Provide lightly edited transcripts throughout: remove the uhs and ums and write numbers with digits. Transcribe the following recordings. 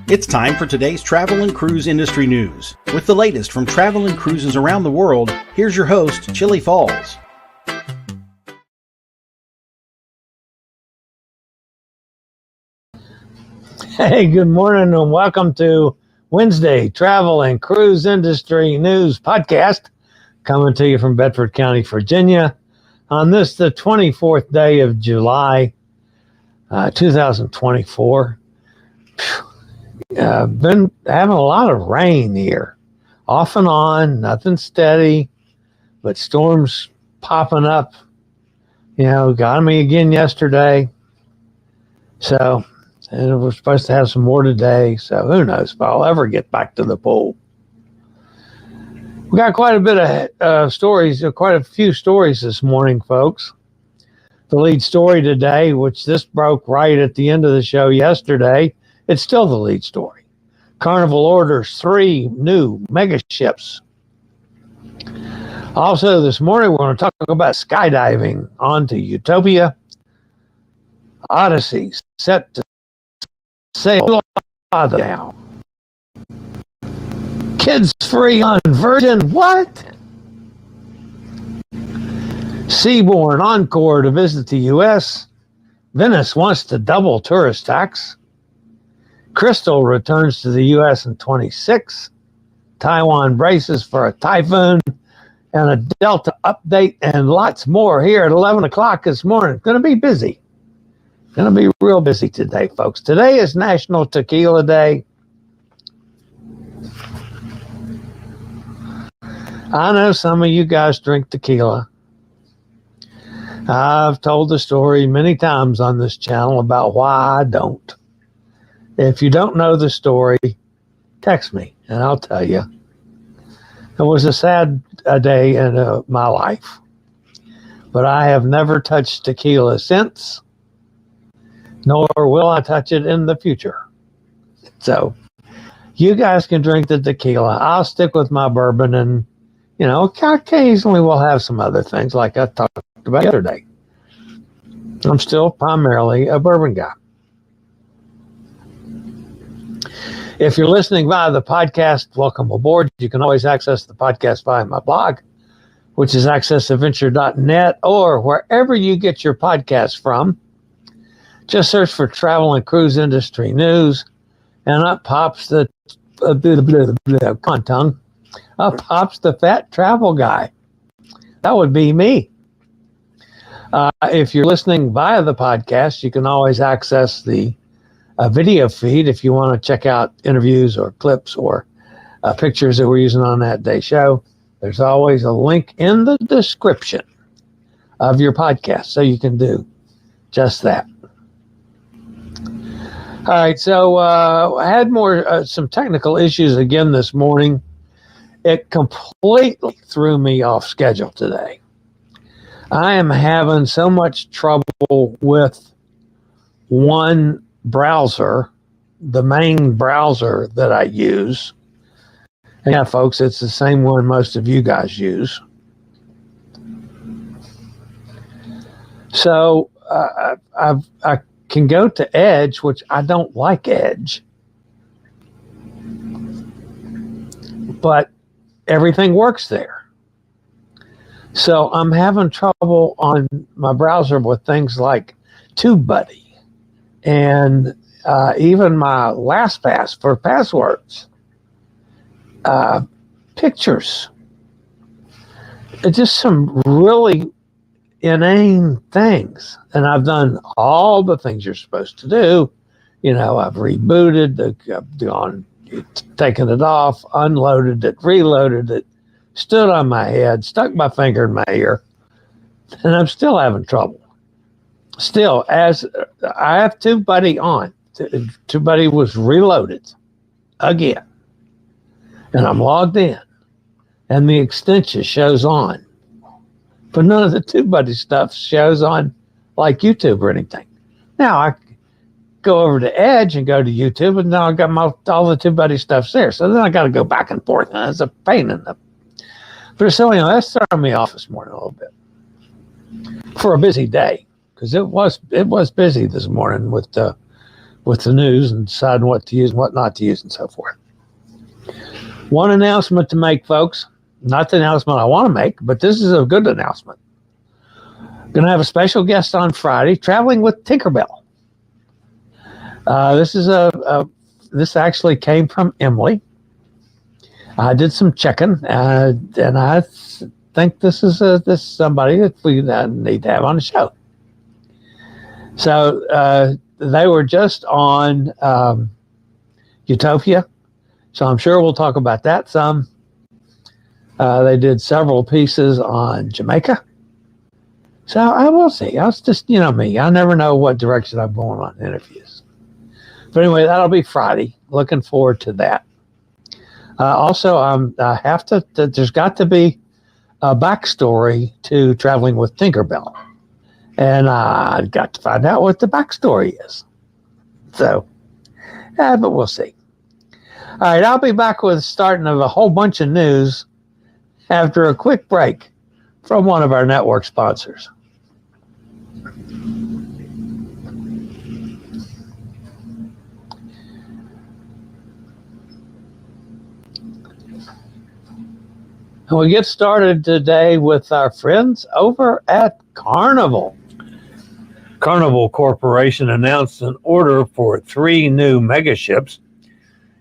It's time for today's travel and cruise industry news. With the latest from travel and cruises around the world, here's your host, Chillie Falls. Hey, good morning and welcome to Wednesday Travel and Cruise Industry News Podcast, coming to you from Bedford County, Virginia, on this, the 24th day of July, 2024. Been having a lot of rain here, off and on, nothing steady, but storms popping up. Got me again yesterday. So, and we're supposed to have some more today. So who knows if I'll ever get back to the pool. We got quite a bit of stories, quite a few stories this morning, folks. The lead story today, which this broke right at the end of the show yesterday, it's still the lead story. Carnival orders 3 new mega ships. Also this morning, we're going to talk about skydiving onto Utopia. Odyssey set to sail now. Kids free on Virgin. What? Seabourn Encore to visit the U.S. Venice wants to double tourist tax. Crystal returns to the U.S. in 26. Taiwan braces for a typhoon and a Delta update and lots more here at 11 o'clock this morning. It's going to be busy. Going to be real busy today, folks. Today is National Tequila Day. I know some of you guys drink tequila. I've told the story many times on this channel about why I don't. If you don't know the story, text me and I'll tell you. It was a sad day in my life, but I have never touched tequila since, nor will I touch it in the future. So you guys can drink the tequila. I'll stick with my bourbon, and occasionally we'll have some other things like I talked about yesterday. I'm still primarily a bourbon guy. If you're listening via the podcast, welcome aboard. You can always access the podcast via my blog, which is accessadventure.net, or wherever you get your podcasts from. Just search for Travel and Cruise Industry News, and up pops the up pops the fat travel guy. That would be me. If you're listening via the podcast, you can always access the video feed if you want to check out interviews or clips or pictures that we're using on that day's show. There's always a link in the description of your podcast, so you can do just that. All right, so I had some technical issues again this morning. It completely threw me off schedule today. I am having so much trouble with one browser, the main browser that I use. And yeah, folks, it's the same one most of you guys use. So I can go to Edge, which I don't like Edge, but everything works there. So I'm having trouble on my browser with things like TubeBuddy and even my LastPass for passwords, pictures. It's just some really inane things. And I've done all the things you're supposed to do. I've rebooted, taken it off, unloaded it, reloaded it, stood on my head, stuck my finger in my ear, and I'm still having trouble. Still, as I have TubeBuddy on, TubeBuddy was reloaded again, and I'm logged in, and the extension shows on, but none of the TubeBuddy stuff shows on like YouTube or anything. Now I go over to Edge and go to YouTube, and now I got all the TubeBuddy stuff's there. So then I got to go back and forth, and it's a pain in the. But so that's throwing me off this morning a little bit for a busy day, because it was busy this morning with with the news and deciding what to use and what not to use and so forth. One announcement to make, folks. Not the announcement I want to make, but this is a good announcement. Going to have a special guest on Friday, traveling with Tinkerbell. This actually came from Emily. I did some checking, and I think this is somebody that we need to have on the show. So they were just on Utopia, so I'm sure we'll talk about that some. They did several pieces on Jamaica. So I will see. I was just, me. I never know what direction I'm going on interviews. But anyway, that'll be Friday. Looking forward to that. Also, there's got to be a backstory to traveling with Tinkerbell. And I've got to find out what the backstory is. So, but we'll see. All right, I'll be back with the starting of a whole bunch of news after a quick break from one of our network sponsors. And we get started today with our friends over at Carnival. Carnival Corporation announced an order for 3 new megaships,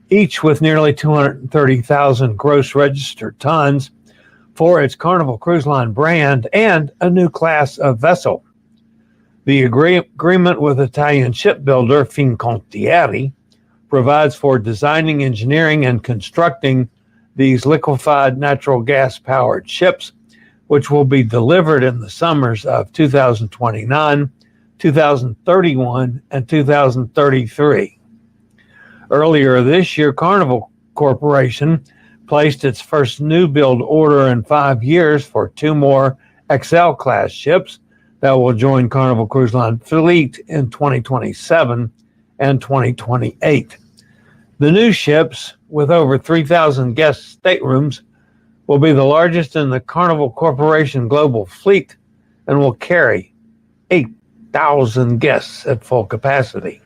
each with nearly 230,000 gross registered tons for its Carnival Cruise Line brand and a new class of vessel. The agreement with Italian shipbuilder Fincantieri provides for designing, engineering, and constructing these liquefied natural gas-powered ships, which will be delivered in the summers of 2029, 2031, and 2033. Earlier this year, Carnival Corporation placed its first new build order in 5 years for 2 more XL-class ships that will join Carnival Cruise Line fleet in 2027 and 2028. The new ships, with over 3,000 guest staterooms, will be the largest in the Carnival Corporation global fleet and will carry 8,000 guests at full capacity.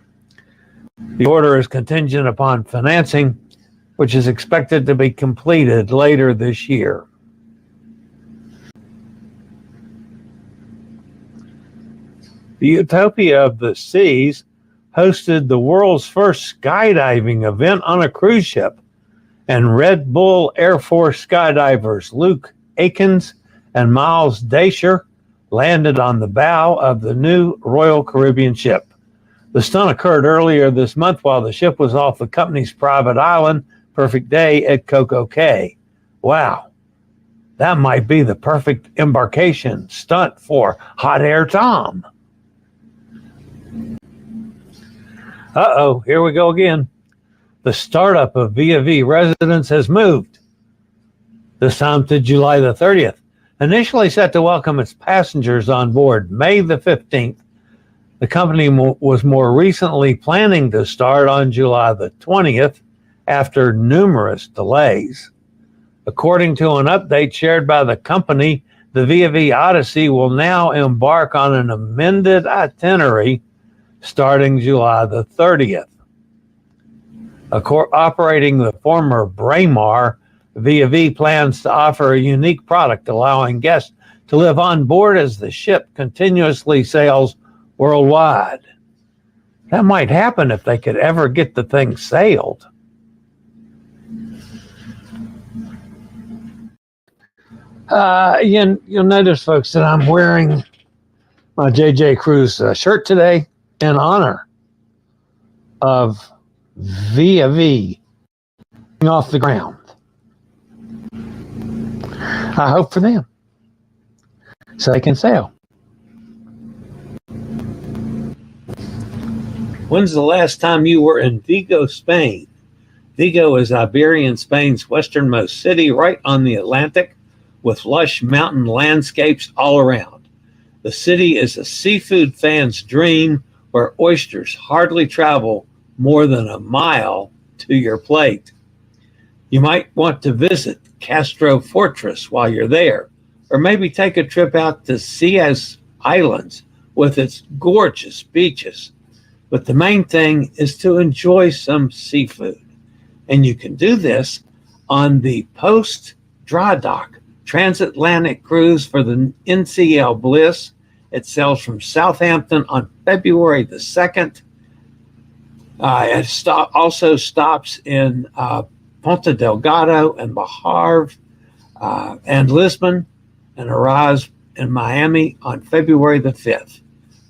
The order is contingent upon financing, which is expected to be completed later this year. The Utopia of the Seas hosted the world's first skydiving event on a cruise ship, and Red Bull Air Force skydivers Luke Akins and Miles Daisher landed on the bow of the new Royal Caribbean ship. The stunt occurred earlier this month while the ship was off the company's private island, Perfect Day, at Coco Cay. Wow, that might be the perfect embarkation stunt for Hot Air Tom. Uh-oh, here we go again. The startup of Via V Residence has moved, this time to July the 30th. Initially set to welcome its passengers on board May the 15th, the company was more recently planning to start on July the 20th after numerous delays. According to an update shared by the company, the Via V Odyssey will now embark on an amended itinerary starting July the 30th. Operating the former Braemar, Via V plans to offer a unique product allowing guests to live on board as the ship continuously sails worldwide. That might happen if they could ever get the thing sailed. You'll notice, folks, that I'm wearing my JJ Cruise shirt today in honor of Via V off the ground. I hope for them so they can sail. When's the last time you were in Vigo, Spain? Vigo is Iberian Spain's westernmost city, right on the Atlantic, with lush mountain landscapes all around. The city is a seafood fan's dream, where oysters hardly travel more than a mile to your plate. You might want to visit Castro Fortress while you're there, or maybe take a trip out to Cias Islands with its gorgeous beaches. But the main thing is to enjoy some seafood. And you can do this on the post dry dock transatlantic cruise for the NCL Bliss. It sails from Southampton on February the 2nd. It also stops in Ponta Delgado and Baharve and Lisbon, and arrives in Miami on February the 5th.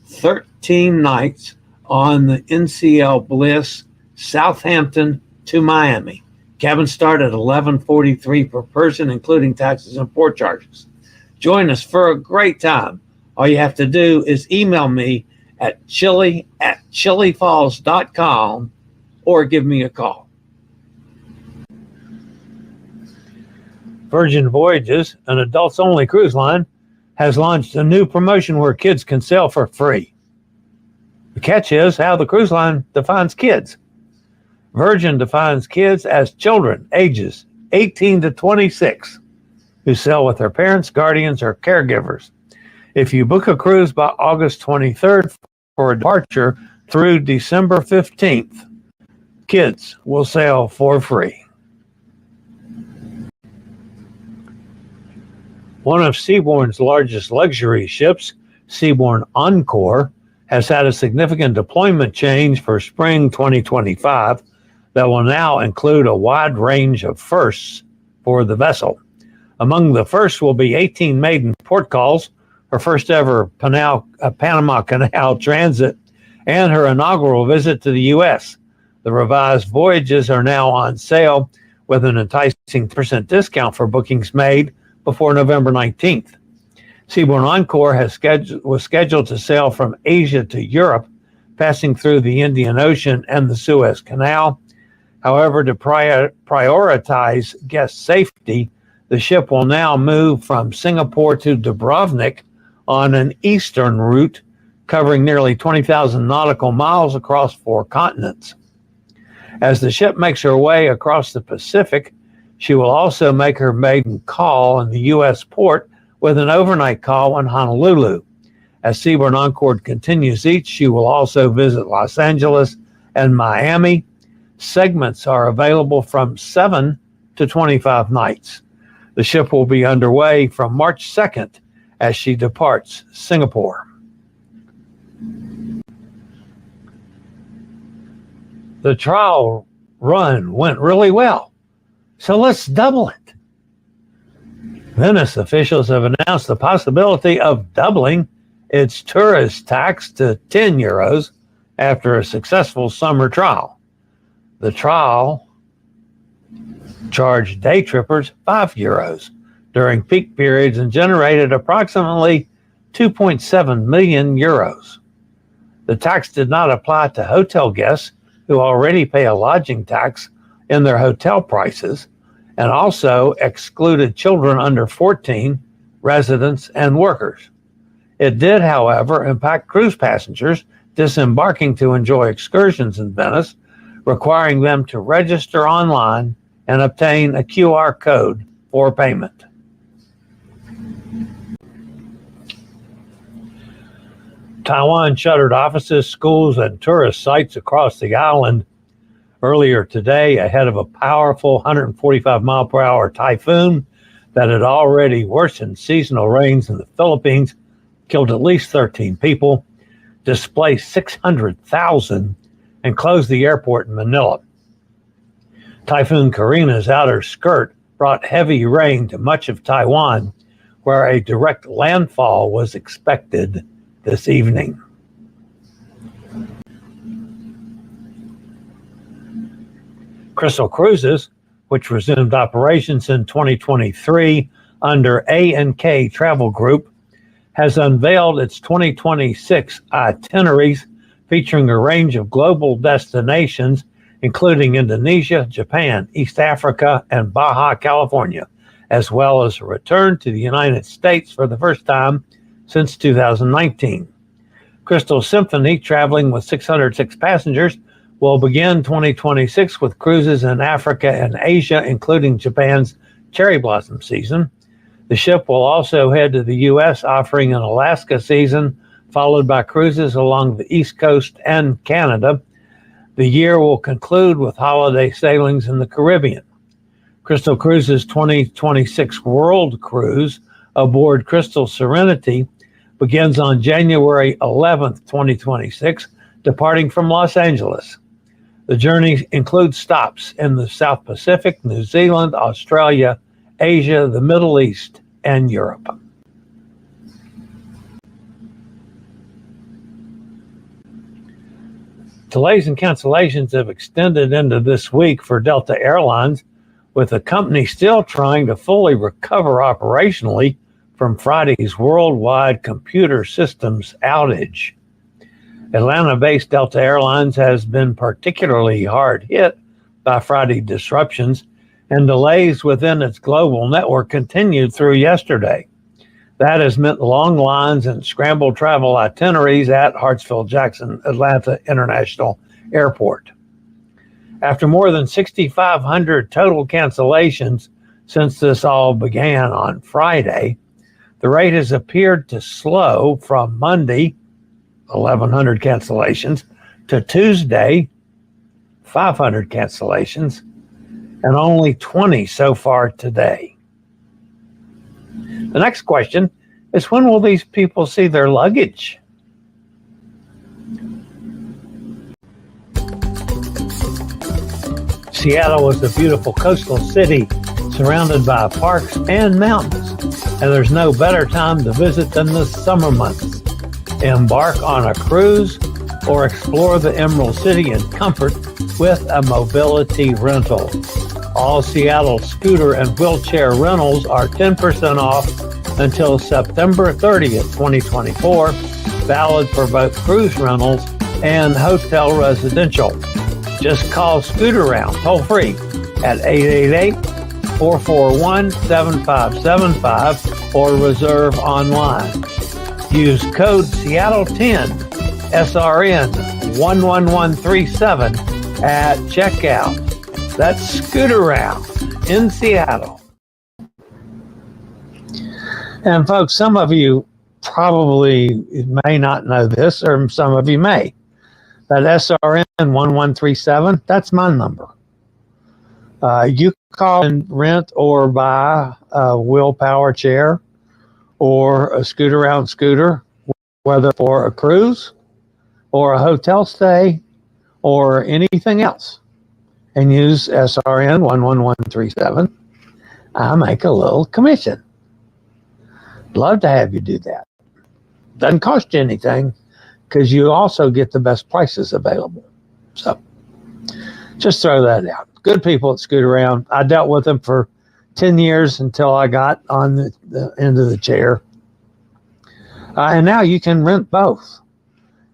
13 nights on the NCL Bliss, Southampton to Miami. Cabins start at $11.43 per person, including taxes and port charges. Join us for a great time. All you have to do is email me at chilliefalls.com or give me a call. Virgin Voyages, an adults-only cruise line, has launched a new promotion where kids can sail for free. The catch is how the cruise line defines kids. Virgin defines kids as children ages 18 to 26 who sail with their parents, guardians, or caregivers. If you book a cruise by August 23rd for a departure through December 15th, kids will sail for free. One of Seabourn's largest luxury ships, Seabourn Encore, has had a significant deployment change for spring 2025 that will now include a wide range of firsts for the vessel. Among the firsts will be 18 maiden port calls, her first ever Panama Canal transit, and her inaugural visit to the U.S. The revised voyages are now on sale with an enticing % discount for bookings made before November 19th. Seabourn Encore was scheduled to sail from Asia to Europe, passing through the Indian Ocean and the Suez Canal. However, to prioritize guest safety, the ship will now move from Singapore to Dubrovnik on an eastern route covering nearly 20,000 nautical miles across 4 continents. As the ship makes her way across the Pacific, she will also make her maiden call in the U.S. port with an overnight call in Honolulu. As Seabourn Encore continues east, she will also visit Los Angeles and Miami. Segments are available from 7 to 25 nights. The ship will be underway from March 2nd as she departs Singapore. The trial run went really well, so let's double it. Venice officials have announced the possibility of doubling its tourist tax to €10 after a successful summer trial. The trial charged day trippers €5 during peak periods and generated approximately €2.7 million. The tax did not apply to hotel guests who already pay a lodging tax in their hotel prices, and also excluded children under 14, residents, and workers. It did, however, impact cruise passengers disembarking to enjoy excursions in Venice, requiring them to register online and obtain a QR code for payment. Taiwan shuttered offices, schools, and tourist sites across the island earlier today ahead of a powerful 145-mile-per-hour typhoon that had already worsened seasonal rains in the Philippines, killed at least 13 people, displaced 600,000, and closed the airport in Manila. Typhoon Karina's outer skirt brought heavy rain to much of Taiwan, where a direct landfall was expected this evening. Crystal Cruises, which resumed operations in 2023 under A&K Travel Group, has unveiled its 2026 itineraries featuring a range of global destinations, including Indonesia, Japan, East Africa, and Baja California, as well as a return to the United States for the first time since 2019. Crystal Symphony, traveling with 606 passengers, will begin 2026 with cruises in Africa and Asia, including Japan's cherry blossom season. The ship will also head to the U.S., offering an Alaska season, followed by cruises along the East Coast and Canada. The year will conclude with holiday sailings in the Caribbean. Crystal Cruises' 2026 World Cruise aboard Crystal Serenity begins on January 11th, 2026, departing from Los Angeles. The journey includes stops in the South Pacific, New Zealand, Australia, Asia, the Middle East, and Europe. Delays and cancellations have extended into this week for Delta Airlines, with the company still trying to fully recover operationally from Friday's worldwide computer systems outage. Atlanta-based Delta Airlines has been particularly hard hit by Friday disruptions, and delays within its global network continued through yesterday. That has meant long lines and scrambled travel itineraries at Hartsfield-Jackson Atlanta International Airport. After more than 6,500 total cancellations since this all began on Friday, the rate has appeared to slow from Monday, 1,100 cancellations, to Tuesday, 500 cancellations, and only 20 so far today. The next question is, when will these people see their luggage? Seattle is a beautiful coastal city surrounded by parks and mountains, and there's no better time to visit than the summer months. Embark on a cruise or explore the Emerald City in comfort with a mobility rental. All Seattle scooter and wheelchair rentals are 10% off until September 30th, 2024, valid for both cruise rentals and hotel residential. Just call Scootaround toll free at 888-441-7575 or reserve online. Use code Seattle10 SRN 11137 at checkout. That's Scootaround in Seattle. And folks, some of you probably may not know this, or some of you may. That SRN 1137, that's my number. You call and rent or buy a wheel power chair or a Scootaround scooter, whether for a cruise or a hotel stay or anything else, and use SRN 11137, I make a little commission. Love to have you do that. Doesn't cost you anything, because you also get the best prices available. So just throw that out. Good people at Scootaround. I dealt with them for 10 years until I got on the end of the chair. And now you can rent both.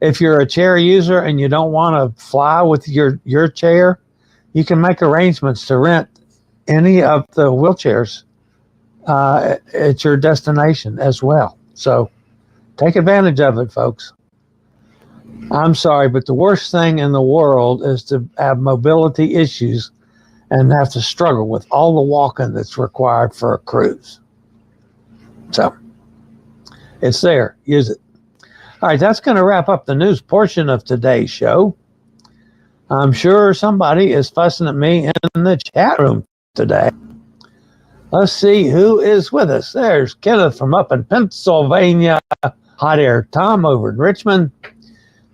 If you're a chair user and you don't want to fly with your chair, you can make arrangements to rent any of the wheelchairs at your destination as well. So take advantage of it, folks. I'm sorry, but the worst thing in the world is to have mobility issues and have to struggle with all the walking that's required for a cruise. So it's there. Use it. All right, that's going to wrap up the news portion of today's show. I'm sure somebody is fussing at me in the chat room today. Let's see who is with us. There's Kenneth from up in Pennsylvania. Hot Air Tom over in Richmond.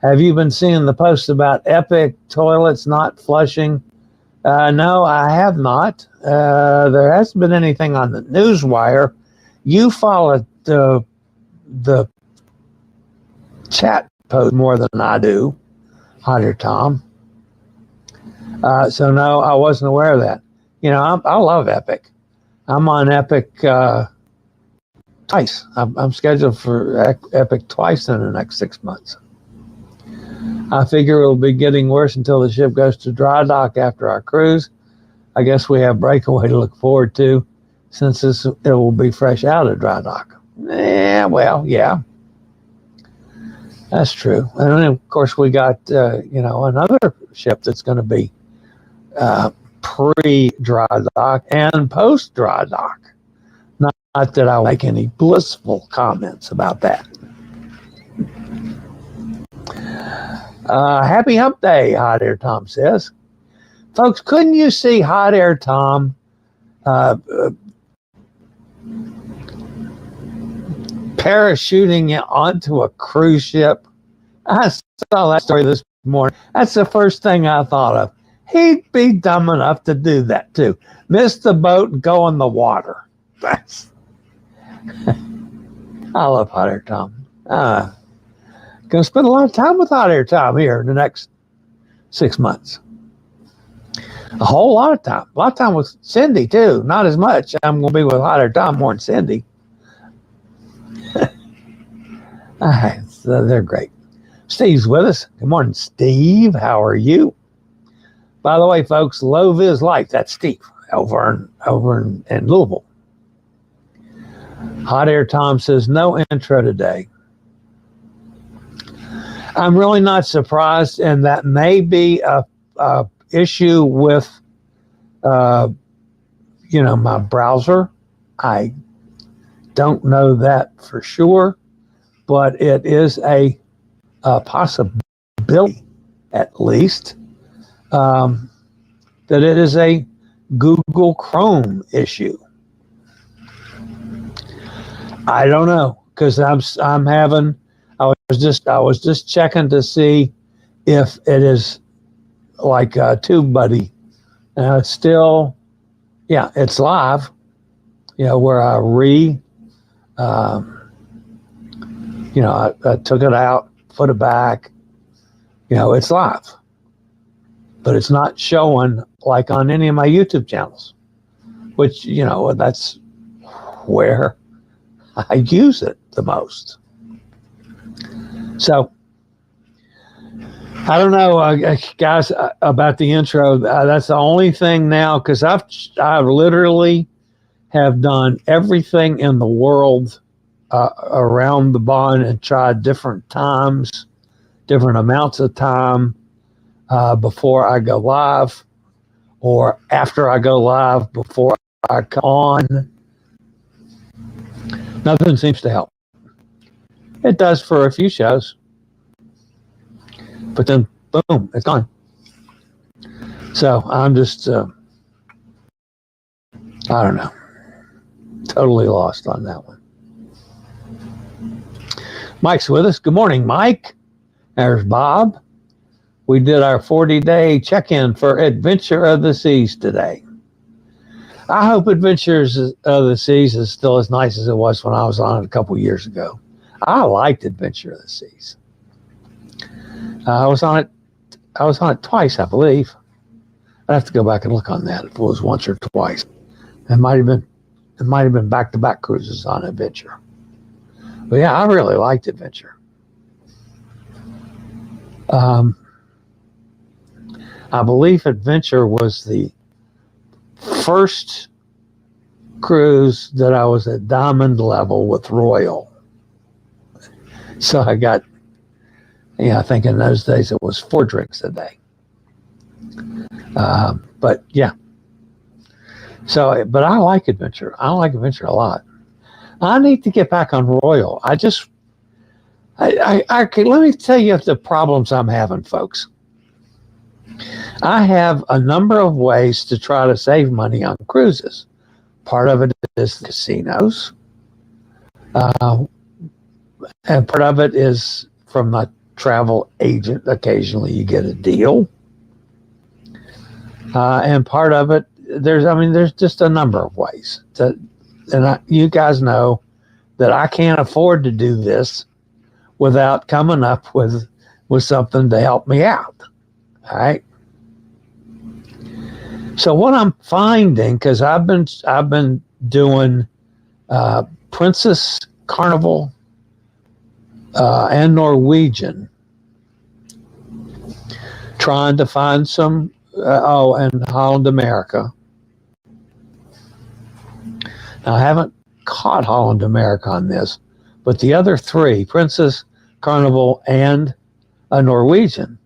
Have you been seeing the posts about Epic toilets not flushing? No, I have not. There hasn't been anything on the newswire. You follow the chat post more than I do, Hot Air Tom. So no, I wasn't aware of that. You know, I love Epic. I'm on Epic twice. I'm scheduled for Epic twice in the next 6 months. I figure it'll be getting worse until the ship goes to dry dock after our cruise. I guess we have Breakaway to look forward to, since it will be fresh out of dry dock. Yeah. That's true. And then, of course, we got, another ship that's going to be pre-dry dock and post-dry dock. Not that I'll make any blissful comments about that. Happy Hump Day, Hot Air Tom says. Folks, couldn't you see Hot Air Tom parachuting onto a cruise ship? I saw that story this morning. That's the first thing I thought of. He'd be dumb enough to do that too. Miss the boat and go in the water. That's I love Hot Air Tom. Gonna spend a lot of time with Hot Air Tom here in the next 6 months. A whole lot of time. A lot of time with Cindy too. Not as much. I'm gonna be with Hot Air Tom more than Cindy. So they're great. Steve's with us. Good morning, Steve. How are you? By the way, folks, Low Viz Light. That's Steve over in Louisville. Hot Air Tom says no intro today. I'm really not surprised, and that may be a issue with, my browser. I don't know that for sure, but it is a possibility, at least, that it is a Google Chrome issue. I don't know, because I was just checking to see if it is like TubeBuddy. It's still, it's live. Where I I took it out, put it back. It's live, but it's not showing like on any of my YouTube channels, which that's where I use it the most. So I don't know, guys, about the intro. That's the only thing now, because I've literally have done everything in the world around the bond and tried different times, different amounts of time before I go live or after I go live, before I come on. Nothing seems to help. It does for a few shows, but then boom, it's gone. So I'm just, I don't know, totally lost on that one. Mike's with us. Good morning, Mike. There's Bob. We did our 40-day check-in for Adventure of the Seas today. I hope Adventures of the Seas is still as nice as it was when I was on it a couple years ago. I liked Adventure of the Seas. I was on it twice, I believe. I'd have to go back and look on that if it was once or twice. It might have been back-to-back cruises on Adventure. But yeah, I really liked Adventure. I believe Adventure was the first cruise that I was at diamond level with Royal. So I got, I think in those days it was 4 drinks a day. But yeah. So, but I like Adventure. I like Adventure a lot. I need to get back on Royal. Let me tell you the problems I'm having, folks. I have a number of ways to try to save money on cruises. Part of it is casinos. And part of it is from a travel agent. Occasionally you get a deal. And part of it, there's just a number of ways. You guys know that I can't afford to do this without coming up with something to help me out. All right. So what I'm finding, because I've been doing Princess, Carnival, and Norwegian, trying to find some, and Holland America. Now, I haven't caught Holland America on this, but the other 3, Princess, Carnival, and a Norwegian,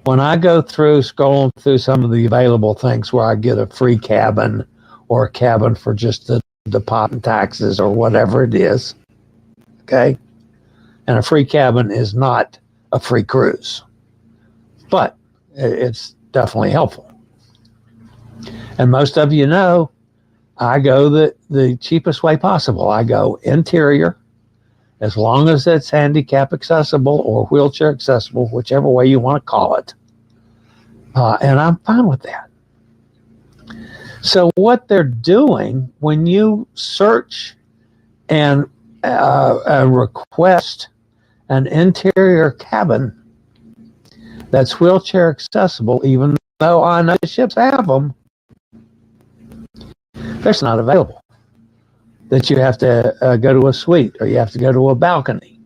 when I go through, scrolling through some of the available things where I get a free cabin or a cabin for just the deposit and taxes or whatever it is, okay? And a free cabin is not a free cruise, but it's definitely helpful. And most of you know, I go the cheapest way possible. I go interior, as long as it's handicap accessible or wheelchair accessible, whichever way you want to call it. And I'm fine with that. So what they're doing when you search and request an interior cabin that's wheelchair accessible, even though I know ships have them, they're not available. That you have to go to a suite or you have to go to a balcony,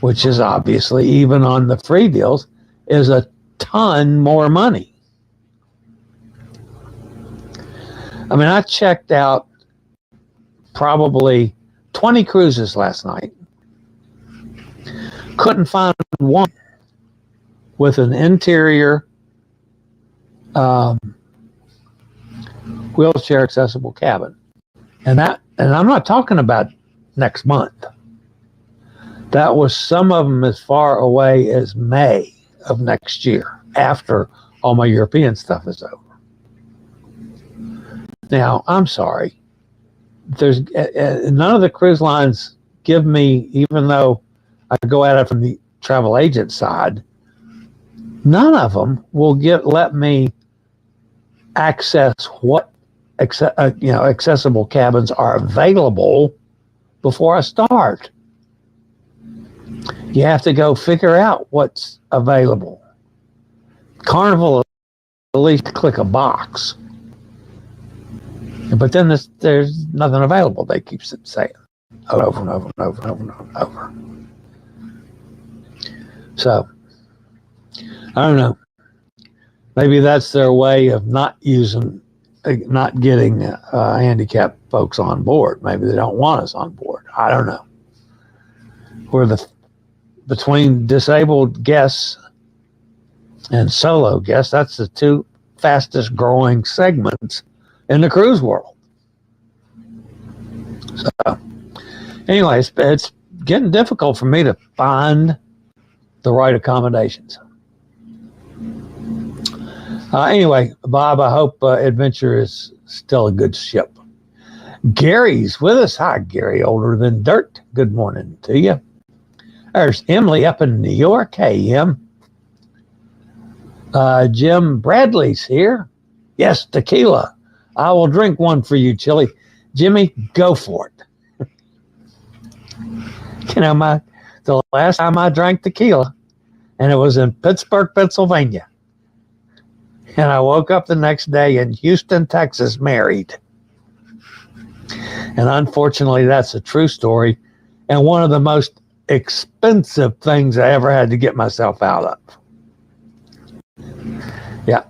which is obviously, even on the free deals, is a ton more money. I mean, I checked out probably 20 cruises last night. Couldn't find one with an interior wheelchair accessible cabin. And I'm not talking about next month. That was some of them as far away as May of next year, after all my European stuff is over. Now, I'm sorry. There's none of the cruise lines give me, even though I go at it from the travel agent side, none of them will let me access what accessible cabins are available before I start. You have to go figure out what's available. Carnival, at least click a box. But then there's nothing available, they keep saying over and over and over and over and over and over. So, I don't know. Maybe that's their way of not getting handicapped folks on board. Maybe they don't want us on board. I don't know. Between disabled guests and solo guests, that's the two fastest growing segments in the cruise world. So, anyway, it's getting difficult for me to find the right accommodations. Anyway, Bob, I hope Adventure is still a good ship. Gary's with us. Hi, Gary, older than dirt. Good morning to you. There's Emily up in New York. Hey, Em. Jim Bradley's here. Yes, tequila. I will drink one for you, Chillie. Jimmy, go for it. The last time I drank tequila, and it was in Pittsburgh, Pennsylvania. And I woke up the next day in Houston, Texas, married. And unfortunately, that's a true story. And one of the most expensive things I ever had to get myself out of. Yeah,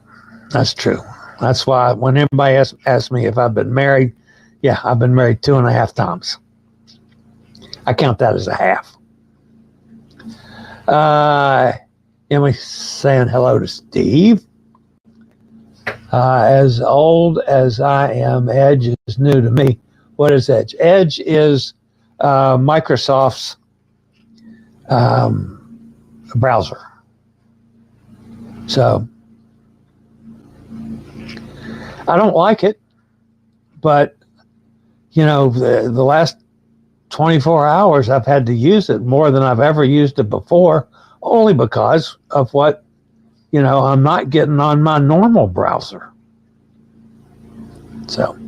that's true. That's why when anybody asks me if I've been married, yeah, I've been married 2.5 times. I count that as a half. Emily saying hello to Steve. As old as I am, Edge is new to me. What is Edge? Edge is Microsoft's browser. So I don't like it, but the last 24 hours I've had to use it more than I've ever used it before, only because of what I'm not getting on my normal browser. So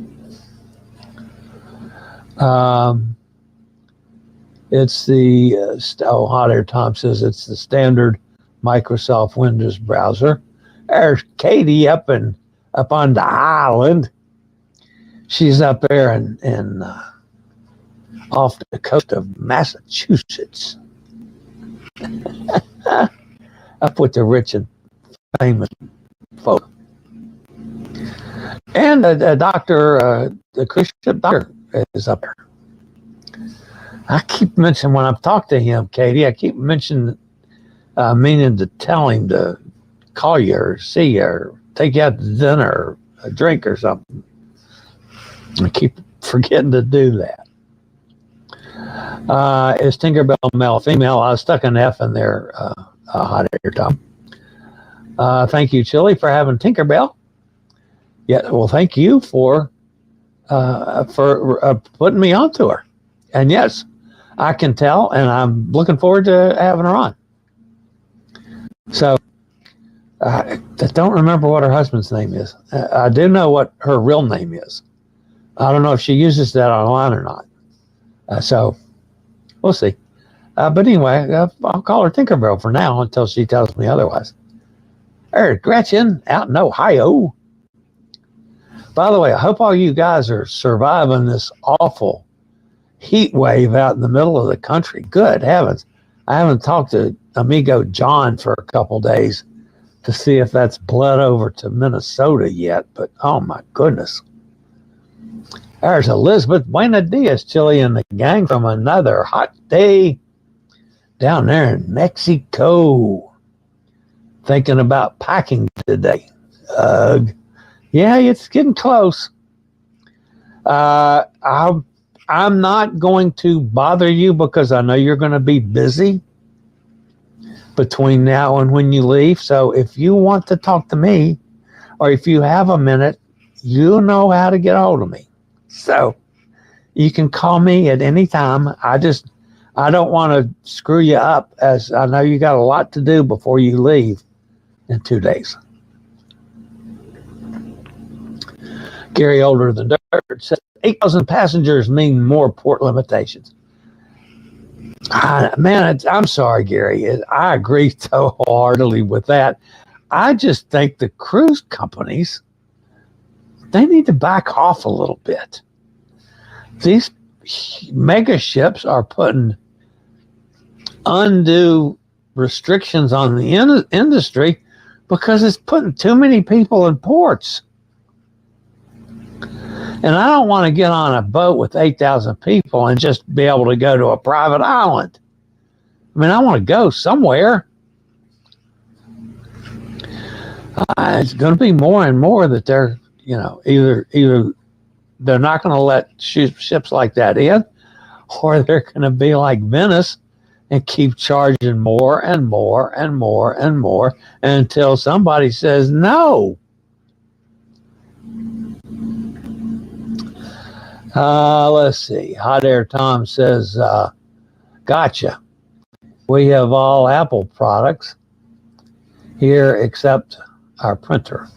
it's the Hot Air Tom says it's the standard Microsoft Windows browser. There's Katie up on the island. She's up there in off the coast of Massachusetts. Up with the rich and famous folk. And the cruise ship doctor is up there. I keep mentioning, when I've talked to him, Katie, I keep mentioning, meaning to tell him to call you or see you or take you out to dinner or a drink or something. I keep forgetting to do that. Is Tinkerbell male, female? I stuck an F in there, Hot Air Tom. Thank you, Chillie, for having Tinkerbell. Yeah, well, thank you for putting me onto her. And yes, I can tell, and I'm looking forward to having her on. So I don't remember what her husband's name is. I do know what her real name is. I don't know if she uses that online or not. So we'll see. But anyway, I'll call her Tinkerbell for now until she tells me otherwise. There's Gretchen out in Ohio. By the way, I hope all you guys are surviving this awful heat wave out in the middle of the country. Good heavens. I haven't talked to amigo John for a couple days to see if that's bled over to Minnesota yet, but oh my goodness. There's Elizabeth Buena Diaz, Chillie and the gang from another hot day down there in Mexico. Thinking about packing today. Yeah, it's getting close. I'm not going to bother you because I know you're going to be busy between now and when you leave. So if you want to talk to me, or if you have a minute, you know how to get a hold of me. So you can call me at any time. I don't want to screw you up, as I know you got a lot to do before you leave in 2 days. Gary Older Than Dirt said 8,000 passengers mean more port limitations. I'm sorry, Gary. I agree so wholeheartedly with that. I just think the cruise companies, they need to back off a little bit. These mega ships are putting undue restrictions on the industry because it's putting too many people in ports. And I don't want to get on a boat with 8,000 people and just be able to go to a private island. I mean, I want to go somewhere. It's going to be more and more that they're, either they're not going to let ships like that in, or they're going to be like Venice and keep charging more and more and more and more until somebody says no. Let's see. Hot Air Tom says, gotcha. We have all Apple products here except our printer.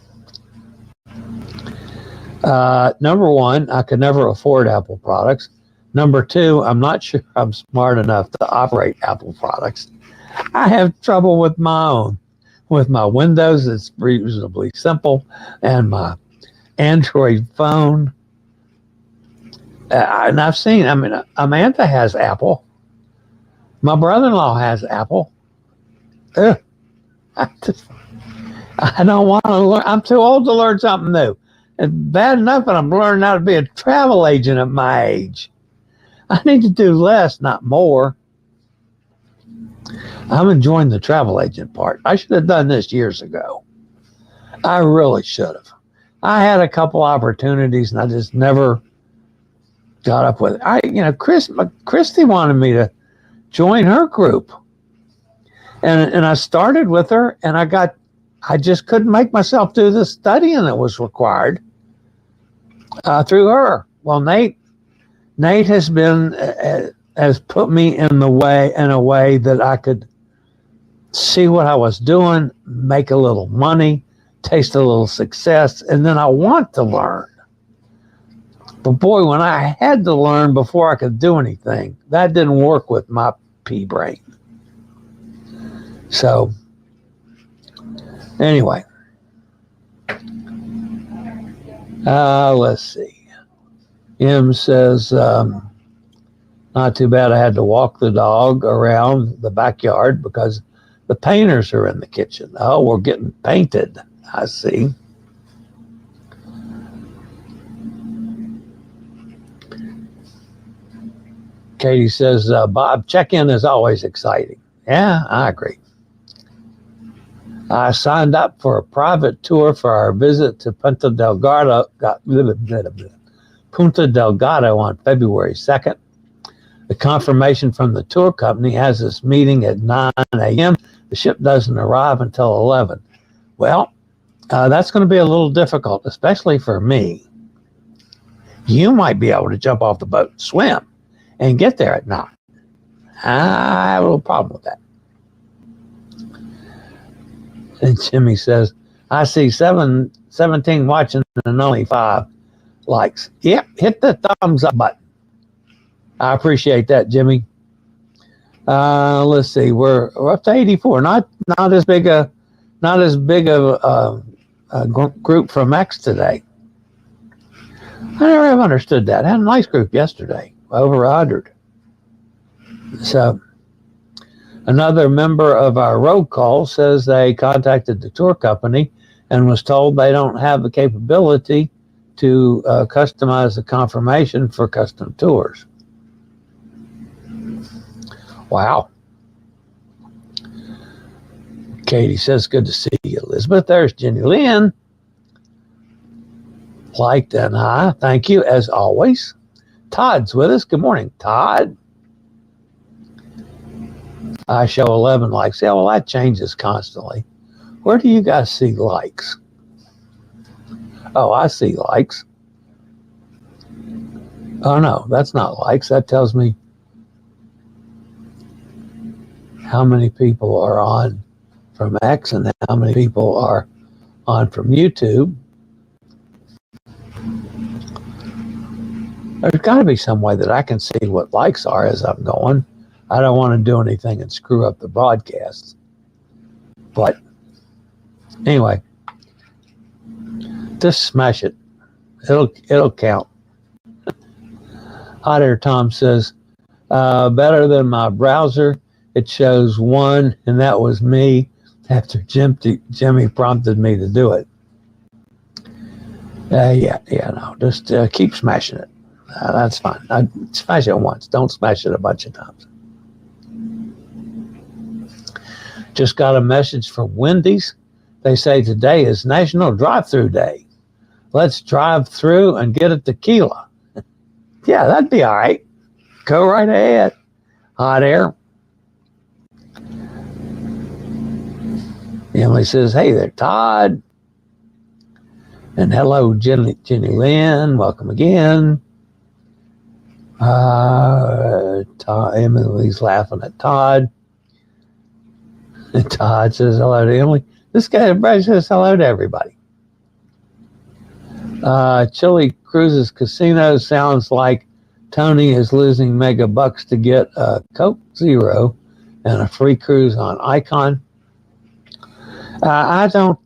Number one, I could never afford Apple products. Number two, I'm not sure I'm smart enough to operate Apple products. I have trouble with my own. With my Windows, it's reasonably simple, and my Android phone. And I've seen, Amanda has Apple. My brother-in-law has Apple. I don't want to learn. I'm too old to learn something new. It's bad enough that I'm learning how to be a travel agent at my age. I need to do less, not more. I'm enjoying the travel agent part. I should have done this years ago. I really should have. I had a couple opportunities and I just never got up with it. Christy wanted me to join her group. And I started with her, and I just couldn't make myself do the studying that was required through her. Well, Nate has put me in a way that I could see what I was doing, make a little money, taste a little success, and then I want to learn. But boy, when I had to learn before I could do anything, that didn't work with my pea brain. So, anyway, let's see. M says, not too bad. I had to walk the dog around the backyard because the painters are in the kitchen. Oh, we're getting painted. I see. Katie says, Bob, check-in is always exciting. Yeah, I agree. I signed up for a private tour for our visit to Punta Delgado on February 2nd. The confirmation from the tour company has us meeting at 9 a.m. The ship doesn't arrive until 11. Well, that's going to be a little difficult, especially for me. You might be able to jump off the boat and swim and get there at night. I have a little problem with that. And Jimmy says, I see 17 watching and only 5 likes. Yep, hit the thumbs up button. I appreciate that, Jimmy. Let's see, we're up to 84. Not as big a group from X today. I never have understood that. I had a nice group yesterday, over 100. So another member of our road call says they contacted the tour company and was told they don't have the capability to customize the confirmation for custom tours. Wow. Katie says, good to see you, Elizabeth. There's Jenny Lynn. Liked and hi. Thank you, as always. Todd's with us. Good morning, Todd. I show 11 likes. Yeah, well, that changes constantly. Where do you guys see likes? Oh, I see likes. Oh, no, that's not likes. That tells me how many people are on from X and how many people are on from YouTube. There's got to be some way that I can see what likes are as I'm going. I don't want to do anything and screw up the broadcast. But anyway, just smash it. It'll count. Hot Air Tom says, better than my browser. It shows 1, and that was me after Jimmy prompted me to do it. No, just keep smashing it. That's fine. Smash it once. Don't smash it a bunch of times. Just got a message from Wendy's. They say today is National Drive-Thru Day. Let's drive through and get a tequila. Yeah, that'd be all right. Go right ahead. Hot Air. Emily says, hey there, Todd. And hello, Jenny Lynn. Welcome again. Emily's laughing at Todd. And Todd says hello to Emily. This guy says hello to everybody. Chillie Cruises Casino sounds like Tony is losing mega bucks to get a Coke Zero and a free cruise on Icon. I don't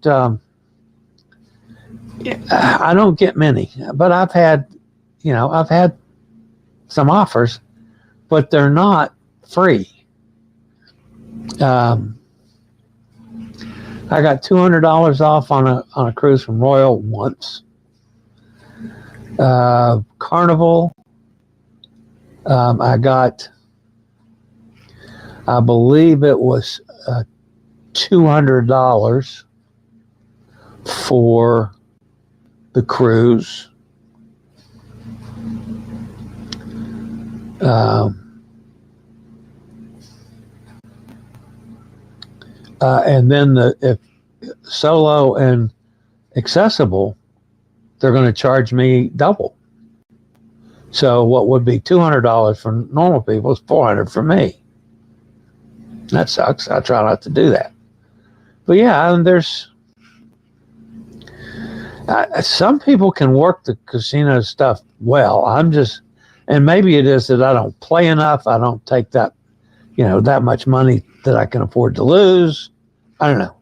get many, but I've had some offers, but they're not free. I got $200 off on a cruise from Royal once. Carnival, I got, I believe it was $200 for the cruise. And then if solo and accessible, they're going to charge me double. So what would be $200 for normal people is $400 for me. That sucks. I try not to do that. But yeah, and there's some people can work the casino stuff well. And maybe it is that I don't play enough. I don't take that, that much money that I can afford to lose. I don't know.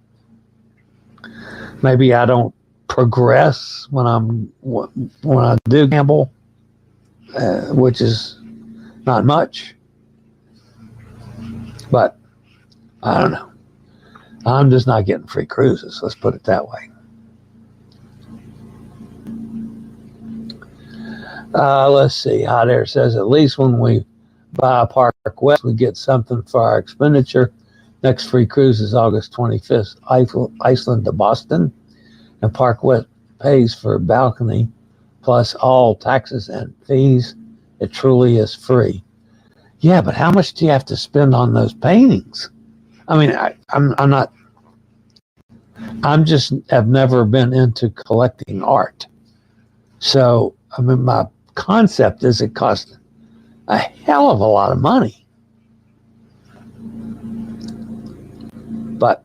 Maybe I don't progress when I do gamble, which is not much. But I don't know. I'm just not getting free cruises. Let's put it that way. Let's see. Hot Air says, at least when we buy a Park West, we get something for our expenditure. Next free cruise is August 25th, Iceland to Boston. And Park West pays for balcony plus all taxes and fees. It truly is free. Yeah, but how much do you have to spend on those paintings? I mean, I'm not. have never been into collecting art. So, I mean, my concept is it costs a hell of a lot of money. But,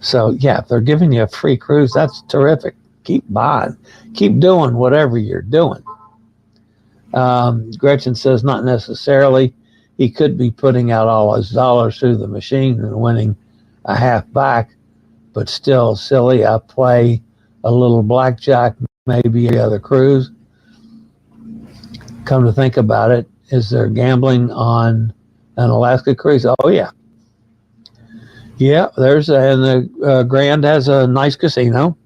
so yeah, if they're giving you a free cruise, that's terrific. Keep buying. Keep doing whatever you're doing. Gretchen says not necessarily. He could be putting out all his dollars through the machine and winning a half back, but still silly. I play a little blackjack, maybe the other cruise. Come to think about it, is there gambling on an Alaska cruise? Oh yeah. Yeah, and the Grand has a nice casino.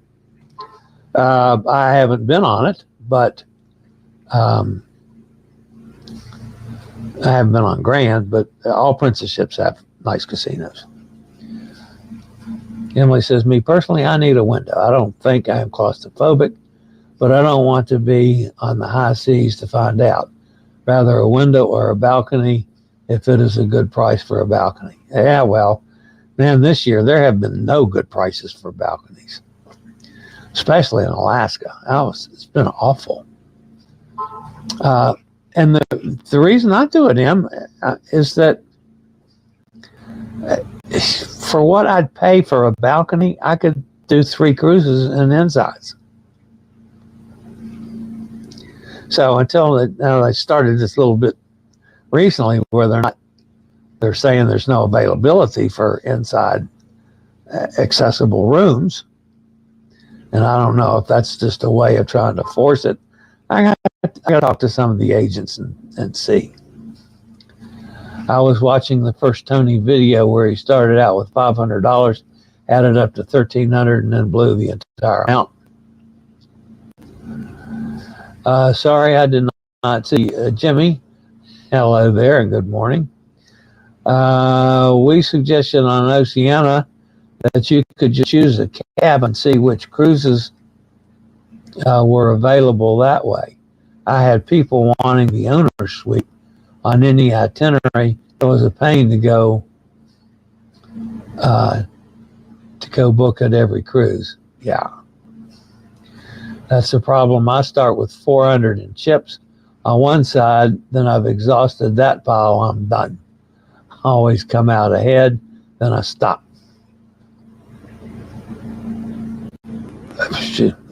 I haven't been on it, but I haven't been on Grand, but all Princess ships have nice casinos. Emily says, me personally, I need a window. I don't think I am claustrophobic, but I don't want to be on the high seas to find out. Rather a window or a balcony if it is a good price for a balcony. Yeah, well, man, this year there have been no good prices for balconies, especially in Alaska. It's been awful. And the reason I do it, Em, is that for what I'd pay for a balcony, I could do 3 cruises and insides. So until they started this little bit recently where they're saying there's no availability for inside accessible rooms. And I don't know if that's just a way of trying to force it. I got to talk to some of the agents and see. I was watching the first Tony video where he started out with $500, added up to $1,300, and then blew the entire amount. Sorry, I did not see Jimmy. Hello there, and good morning. We suggested on Oceania that you could just choose a cab and see which cruises were available that way. I had people wanting the owner's suite on any itinerary. It was a pain to go book at every cruise. Yeah. That's the problem. I start with 400 in chips on one side, then I've exhausted that pile, I'm done. Always come out ahead, then I stop.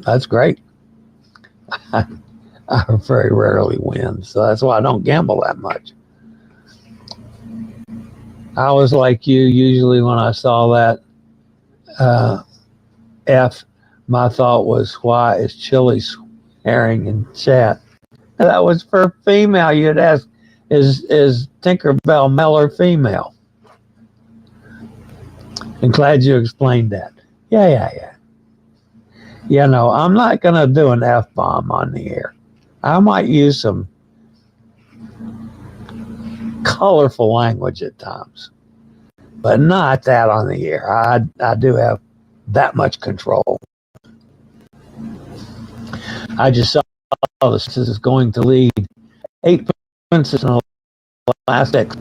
That's great. I very rarely win, so that's why I don't gamble that much. I was like you, usually when I saw that F, my thought was, why is Chillie swearing in chat? That was for female. You'd ask, is Tinkerbell male or female? I'm glad you explained that. Yeah. You know, I'm not going to do an F-bomb on the air. I might use some colorful language at times, but not that on the air. I do have that much control. I just saw this is going to lead 8 princes in Alaska,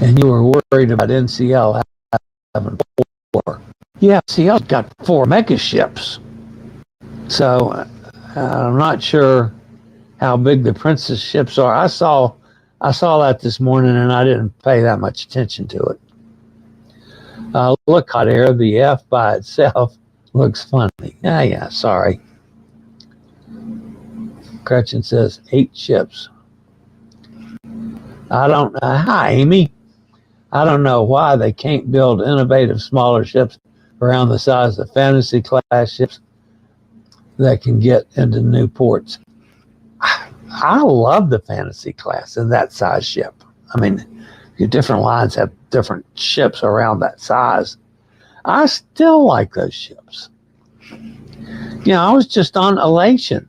and you were worried about NCL having 4. Yeah, NCL's got 4 mega ships, so I'm not sure how big the princess ships are. I saw that this morning, and I didn't pay that much attention to it. Look, hot air, the F by itself looks funny. Yeah, sorry. Gretchen says 8 ships. Hi, Amy. I don't know why they can't build innovative smaller ships around the size of fantasy class ships that can get into new ports. I love the fantasy class and that size ship. I mean, your different lines have different ships around that size. I still like those ships. You know, I was just on Elation.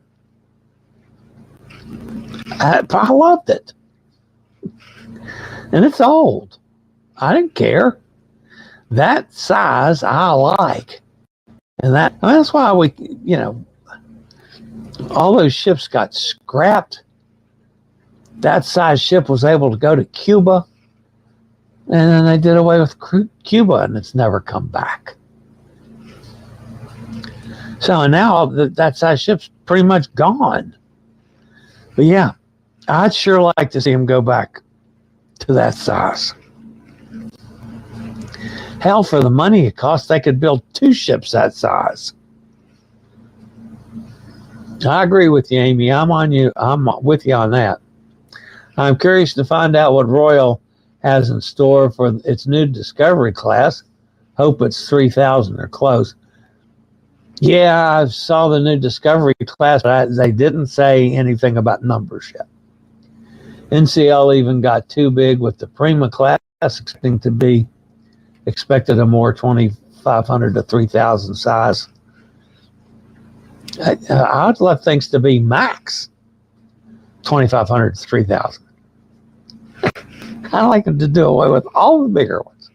I loved it. And it's old. I didn't care. That size I like. And that's why all those ships got scrapped. That size ship was able to go to Cuba And then they did away with Cuba, and it's never come back. So now that size ship's pretty much gone. But yeah, I'd sure like to see them go back to that size. Hell, for the money it costs, they could build 2 ships that size. I agree with you, Amy. I'm with you on that. I'm curious to find out what Royal has in store for its new Discovery class. Hope it's 3,000 or close. Yeah, I saw the new Discovery class, but they didn't say anything about numbers yet. NCL even got too big with the Prima class, expected a more 2,500 to 3,000 size. I'd love things to be max 2,500 to 3,000. I'd like them to do away with all the bigger ones.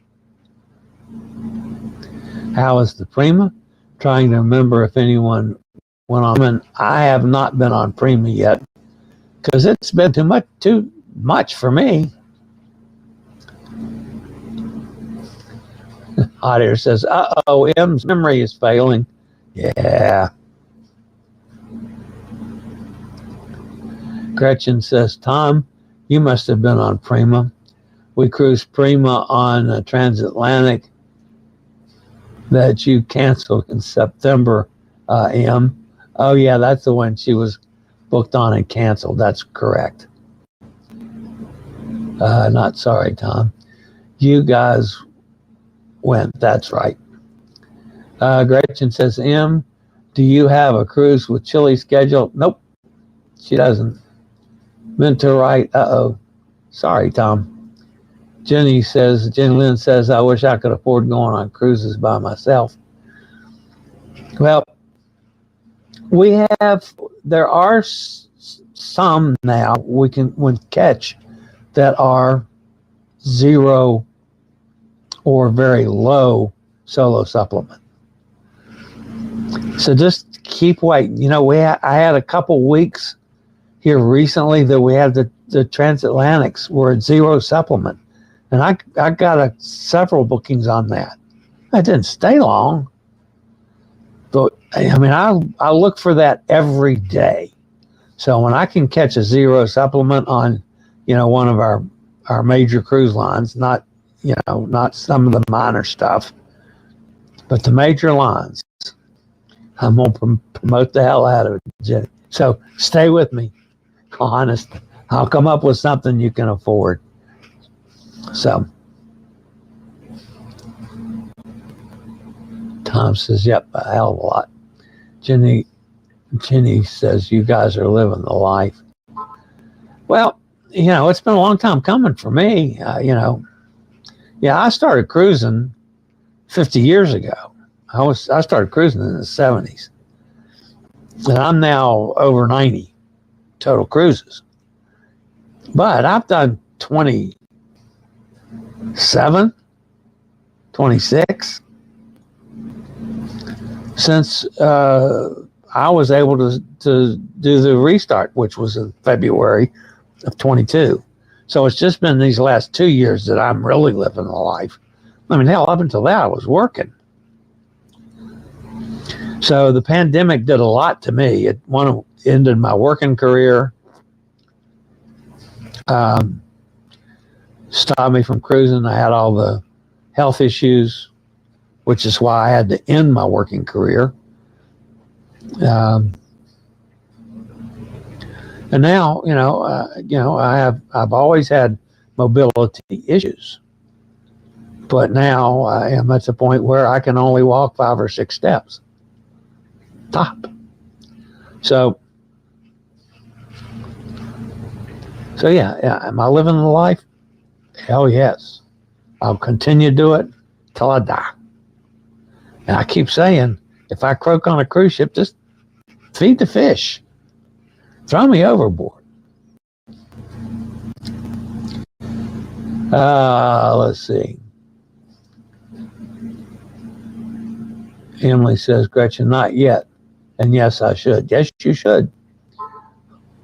How is the Prima? Trying to remember if anyone went on. And I have not been on Prima yet because it's been too much for me. Hot Air says, uh-oh, M's memory is failing. Yeah. Gretchen says, Tom, you must have been on Prima. We cruised Prima on a transatlantic that you canceled in September, M. Oh, yeah, that's the one she was booked on and canceled. That's correct. Not sorry, Tom. You guys went. That's right. Gretchen says, M, do you have a cruise with Chillie scheduled? Nope, she doesn't. Meant to write, uh-oh. Sorry, Tom. Jenny Lynn says, I wish I could afford going on cruises by myself. Well, there are some now we can catch that are 0 or very low solo supplement. So just keep waiting. You know, I had a couple weeks here recently that we had the transatlantics were at 0 supplement. And I got several bookings on that. I didn't stay long. But I mean, I look for that every day. So when I can catch a 0 supplement on, one of our major cruise lines, not some of the minor stuff, but the major lines, I'm going to promote the hell out of it, Jenny. So stay with me. Honest. I'll come up with something you can afford. So Tom says, yep, a hell of a lot. Jenny says, you guys are living the life. Well, it's been a long time coming for me. I started cruising 50 years ago. I started cruising in the 70s. And I'm now over 90 total cruises. But I've done 27, 26 since I was able to do the restart, which was in February of 22. So it's just been these last 2 years that I'm really living the life. I mean, hell, up until that I was working. So the pandemic did a lot to me. It ended my working career, stopped me from cruising. I had all the health issues, which is why I had to end my working career. And now, I've always had mobility issues, but now I am at the point where I can only walk 5 or 6 steps. Top. So yeah, am I living the life? Hell yes. I'll continue to do it till I die. And I keep saying, if I croak on a cruise ship, just feed the fish. Throw me overboard. Let's see. Emily says, Gretchen, not yet. And yes, I should. Yes, you should.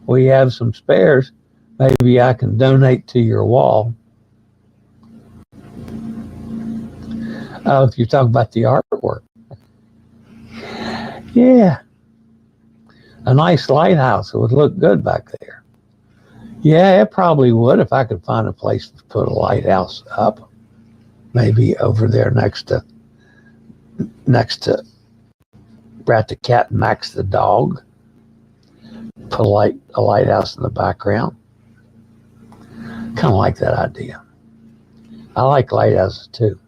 We have some spares. Maybe I can donate to your wall. Oh, if you're talking about the artwork. Yeah. A nice lighthouse. It would look good back there. Yeah, it probably would if I could find a place to put a lighthouse up. Maybe over there next to Brat the cat and Max the dog. Put a lighthouse in the background. Kind of like that idea. I like lighthouses too.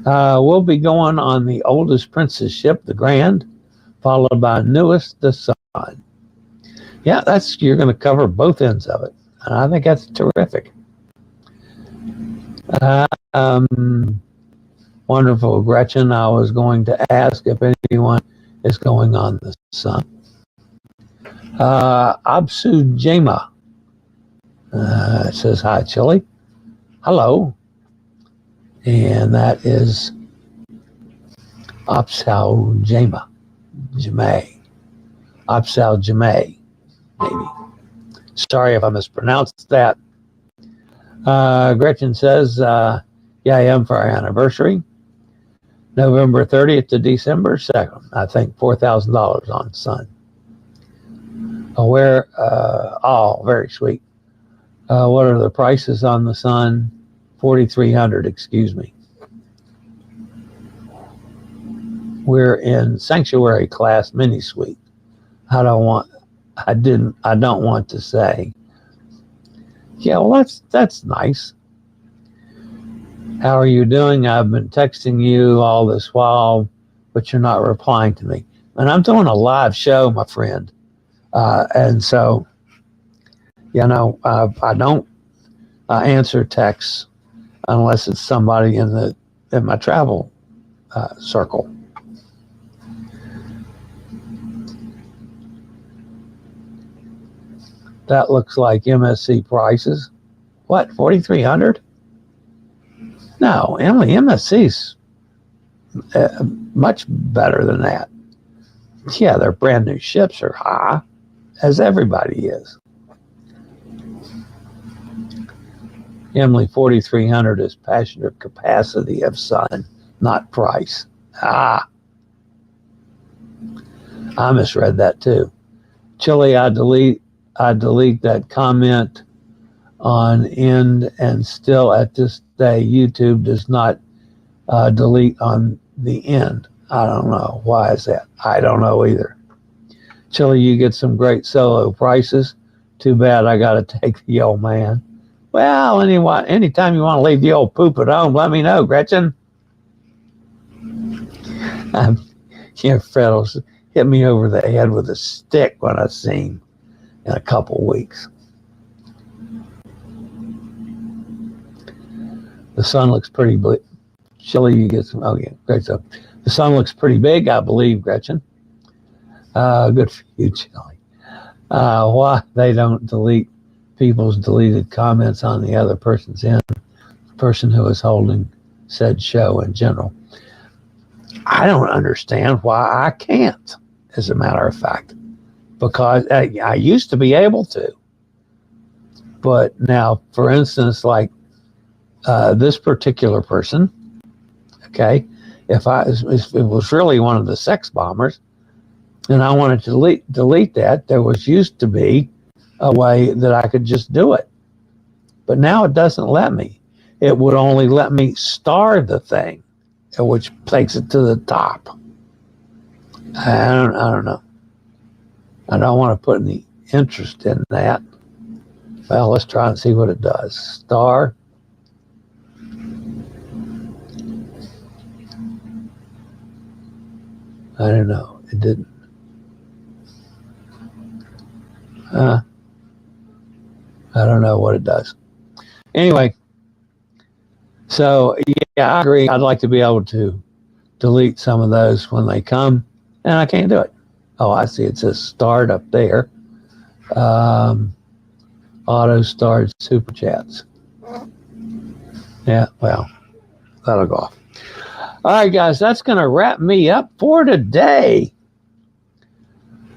We'll be going on the oldest princess ship, the Grand, followed by newest, the Sun. Yeah, you're going to cover both ends of it, and I think that's terrific. Wonderful, Gretchen. I was going to ask if anyone is going on the Sun. Absu Jama says hi, Chillie. Hello. And that is Absal Jama. Absal Jama, maybe. Sorry if I mispronounced that. Gretchen says, yeah, I am for our anniversary. November 30th to December 2nd. I think $4,000 on Sun. Very sweet. What are the prices on the Sun? $4,300, excuse me. We're in Sanctuary class mini suite. I don't want to say. Yeah, well, that's nice. How are you doing? I've been texting you all this while, but you're not replying to me. And I'm doing a live show, my friend. And so, I don't answer texts unless it's somebody in my travel circle. That looks like MSC prices. What, $4,300? No, Emily, MSC's much better than that. Yeah, their brand new ships are high, as everybody is. Emily, $4,300 is passenger capacity of Sun, not price. I misread that too. Chillie, I delete that comment on end, and still at this day, YouTube does not delete on the end. I don't know. Why is that? I don't know either. Chillie, you get some great solo prices. Too bad I got to take the old man. Well, anytime you want to leave the old poop at home, let me know, Gretchen. Fred will hit me over the head with a stick when I see him in a couple weeks. The Sun looks pretty big. Chillie, you get some. Oh, yeah, great stuff. The Sun looks pretty big, I believe, Gretchen. Good for you, Chillie. Why they don't delete people's deleted comments on the other person's end, the person who is holding said show in general. I don't understand why I can't, as a matter of fact, because I used to be able to. But now, for instance, like this particular person, okay, if it was really one of the sex bombers, and I wanted to delete that, there used to be a way that I could just do it. But now it doesn't let me. It would only let me star the thing, which takes it to the top. I don't know. I don't want to put any interest in that. Well, let's try and see what it does. Star. I don't know. It didn't. I don't know what it does. Anyway, so yeah, I agree. I'd like to be able to delete some of those when they come, and I can't do it. Oh, I see. It says start up there. Auto start super chats. Yeah, well, that'll go off. All right, guys, that's going to wrap me up for today.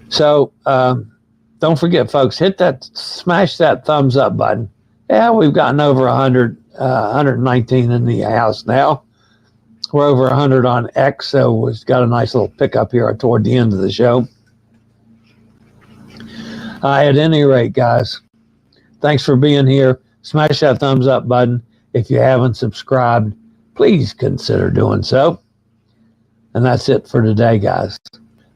So don't forget, folks, smash that thumbs up button. Yeah, we've gotten over 119 in the house now. We're over 100 on X, so we've got a nice little pickup here toward the end of the show. At any rate, guys, thanks for being here. Smash that thumbs up button. If you haven't subscribed, please consider doing so. And that's it for today, guys.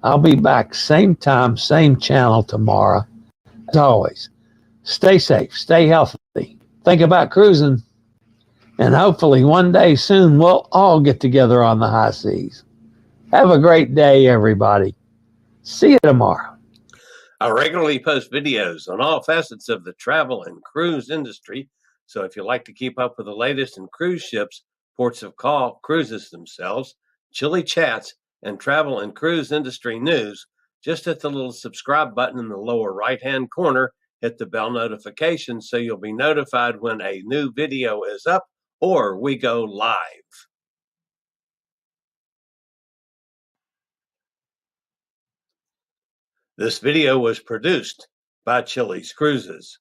I'll be back same time, same channel tomorrow. As always, stay safe, stay healthy, think about cruising, and hopefully one day soon we'll all get together on the high seas. Have a great day, everybody. See you tomorrow. I regularly post videos on all facets of the travel and cruise industry, so if you like to keep up with the latest in cruise ships, ports of call, cruises themselves, Chillie chats, and travel and cruise industry news, just hit the little subscribe button in the lower right-hand corner, hit the bell notification so you'll be notified when a new video is up or we go live. This video was produced by Chilliescruises.